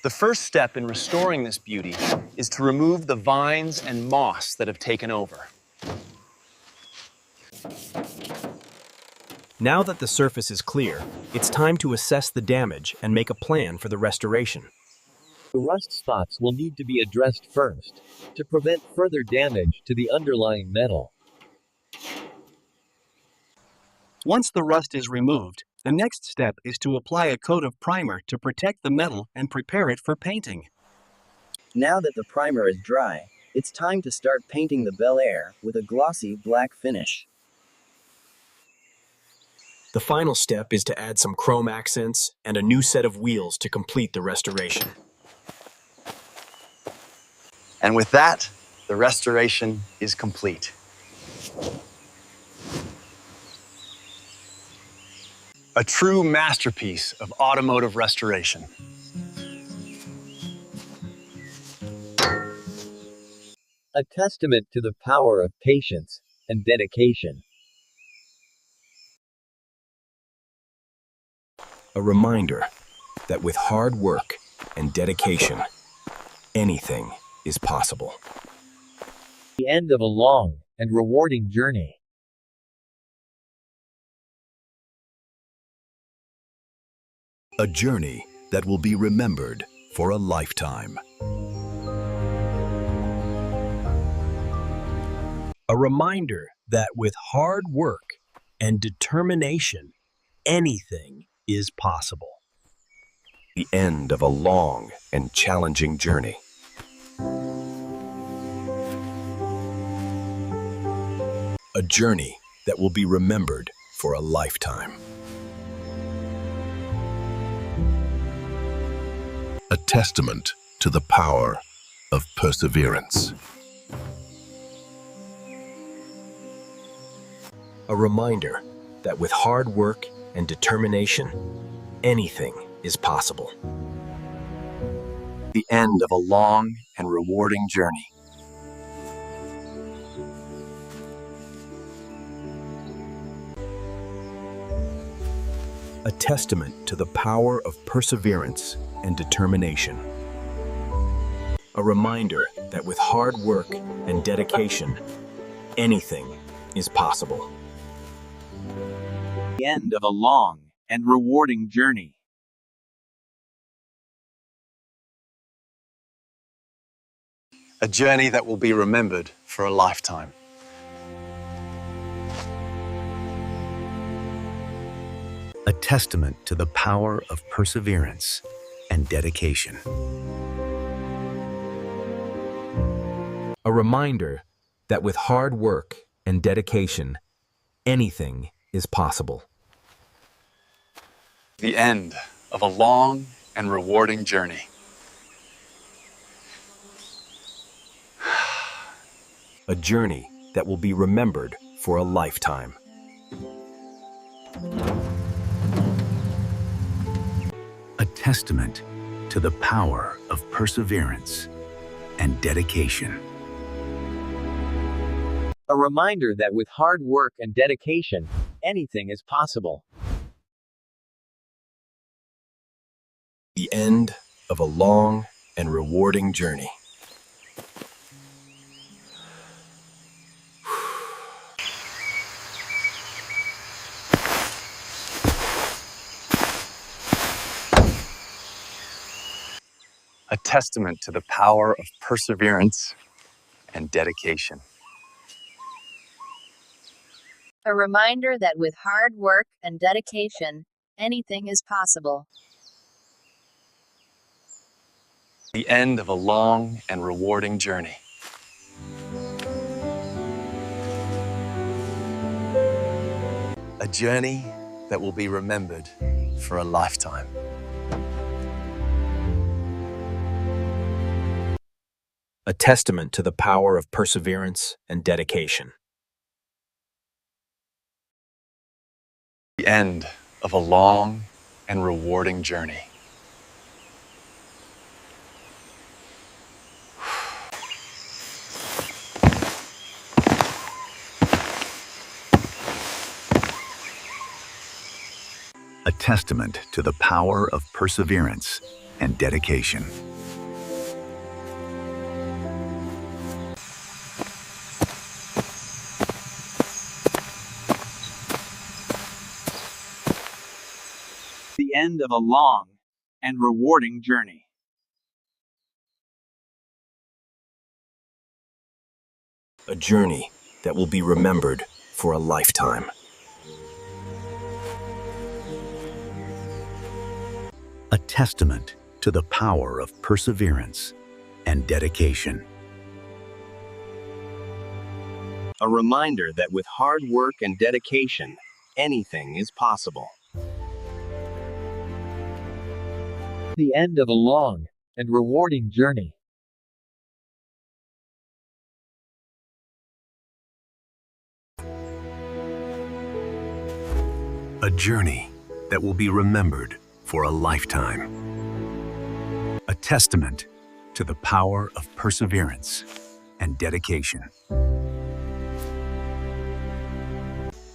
The first step in restoring this beauty is to remove the vines and moss that have taken over. Now that the surface is clear, it's time to assess the damage and make a plan for the restoration. The rust spots will need to be addressed first to prevent further damage to the underlying metal. Once the rust is removed, the next step is to apply a coat of primer to protect the metal and prepare it for painting. Now that the primer is dry, it's time to start painting the Bel Air with a glossy black finish. The final step is to add some chrome accents and a new set of wheels to complete the restoration. And with that, the restoration is complete. A true masterpiece of automotive restoration. A testament to the power of patience and dedication. A reminder that with hard work and dedication, anything is possible. The end of a long and rewarding journey. A journey that will be remembered for a lifetime. A reminder that with hard work and determination, anything is possible. The end of a long and challenging journey. A journey that will be remembered for a lifetime. A testament to the power of perseverance. A reminder that with hard work and determination, anything is possible. The end of a long and rewarding journey. A testament to the power of perseverance and determination. A reminder that with hard work and dedication, anything is possible. The end of a long and rewarding journey. A journey that will be remembered for a lifetime. A testament to the power of perseverance and dedication. A reminder that with hard work and dedication, anything is possible. The end of a long and rewarding journey. A journey that will be remembered for a lifetime. A testament to the power of perseverance and dedication. A reminder that with hard work and dedication, anything is possible. The end of a long and rewarding journey. A testament to the power of perseverance and dedication. A reminder that with hard work and dedication, anything is possible. The end of a long and rewarding journey. A journey that will be remembered for a lifetime. A testament to the power of perseverance and dedication. The end of a long and rewarding journey. A testament to the power of perseverance and dedication. The end of a long and rewarding journey. A journey that will be remembered for a lifetime. A testament to the power of perseverance and dedication. A reminder that with hard work and dedication, anything is possible. The end of a long and rewarding journey. A journey that will be remembered for a lifetime. A testament to the power of perseverance and dedication.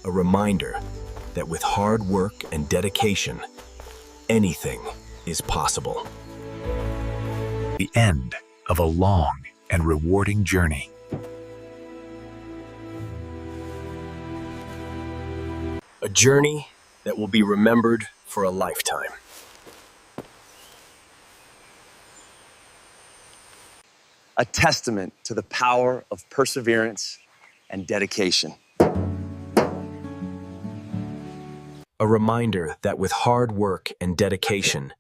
A reminder that with hard work and dedication, anything is possible. The end of a long and rewarding journey. A journey that will be remembered for a lifetime. A testament to the power of perseverance and dedication. A reminder that with hard work and dedication,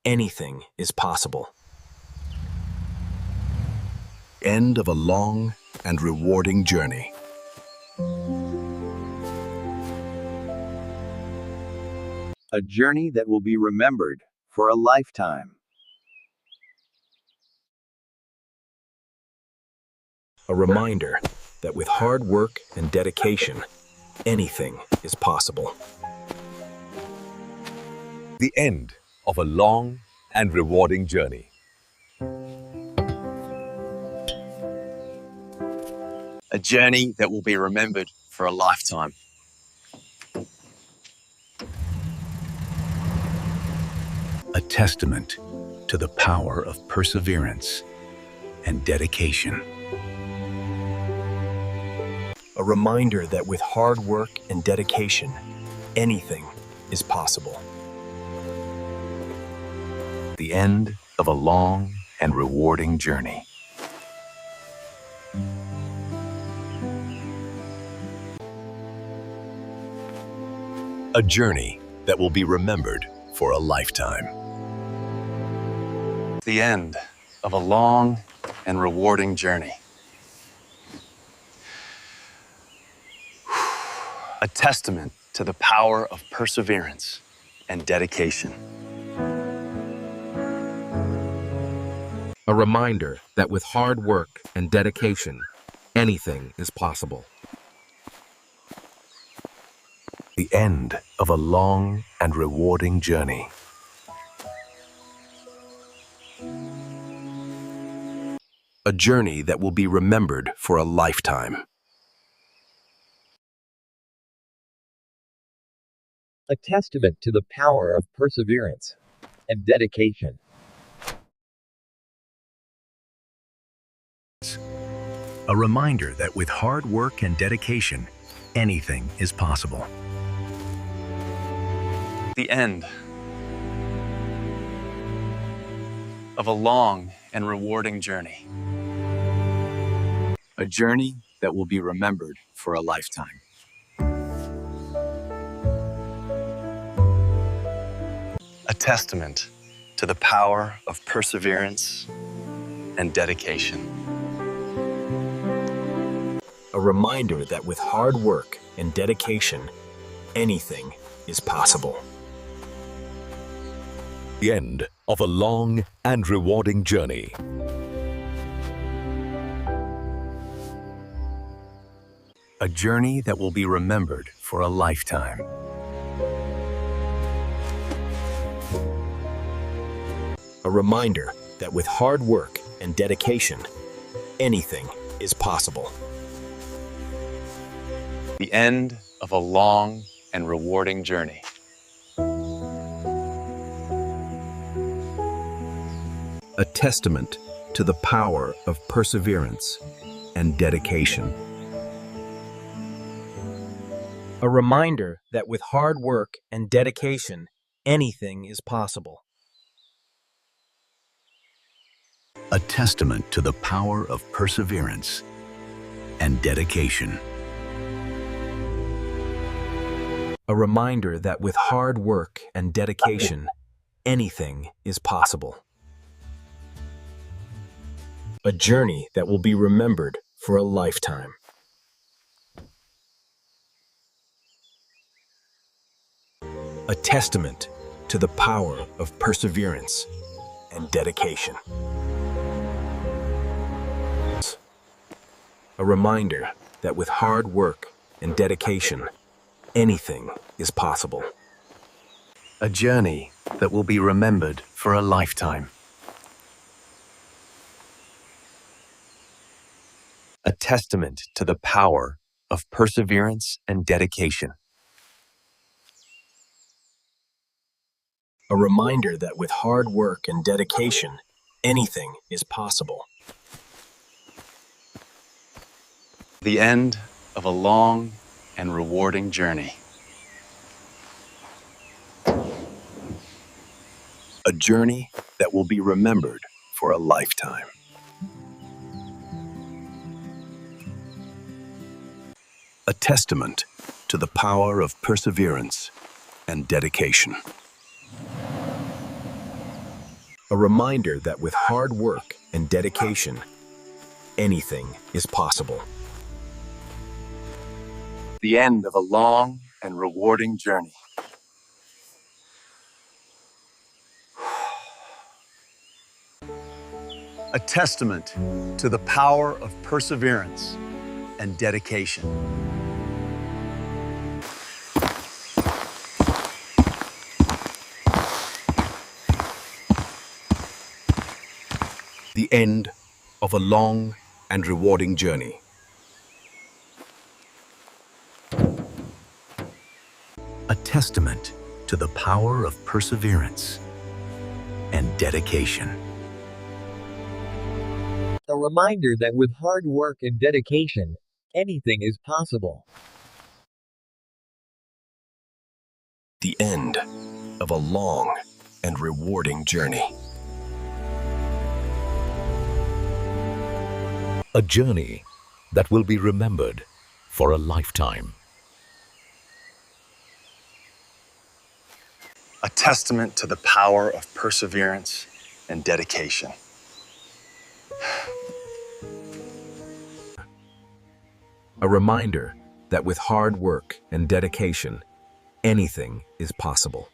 anything is possible. End of a long and rewarding journey. A journey that will be remembered for a lifetime. A reminder that with hard work and dedication, anything is possible. The end of a long and rewarding journey. A journey that will be remembered for a lifetime. A testament to the power of perseverance and dedication. A reminder that with hard work and dedication, anything is possible. The end of a long and rewarding journey. A journey that will be remembered for a lifetime. The end of a long and rewarding journey. A testament to the power of perseverance and dedication. A reminder that with hard work and dedication, anything is possible. The end of a long and rewarding journey. A journey that will be remembered for a lifetime. A testament to the power of perseverance and dedication. A reminder that with hard work and dedication, anything is possible. The end of a long and rewarding journey. A journey that will be remembered for a lifetime. A testament to the power of perseverance and dedication. A reminder that with hard work and dedication, anything is possible. The end of a long and rewarding journey. A journey that will be remembered for a lifetime. A reminder that with hard work and dedication, anything is possible. The end of a long and rewarding journey. a testament to the power of perseverance and dedication. A reminder that with hard work and dedication, anything is possible. A testament to the power of perseverance and dedication. A reminder that with hard work and dedication, anything is possible. A journey that will be remembered for a lifetime. A testament to the power of perseverance and dedication. A reminder that with hard work and dedication, anything is possible. A journey that will be remembered for a lifetime. A testament to the power of perseverance and dedication. A reminder that with hard work and dedication, anything is possible. The end of a long and rewarding journey. A journey that will be remembered for a lifetime. A testament to the power of perseverance and dedication. A reminder that with hard work and dedication, anything is possible. The end of a long and rewarding journey. A testament to the power of perseverance and dedication. The end of a long and rewarding journey. A testament to the power of perseverance and dedication. A reminder that with hard work and dedication, anything is possible. The end of a long and rewarding journey. A journey that will be remembered for a lifetime. A testament to the power of perseverance and dedication. A reminder that with hard work and dedication, anything is possible.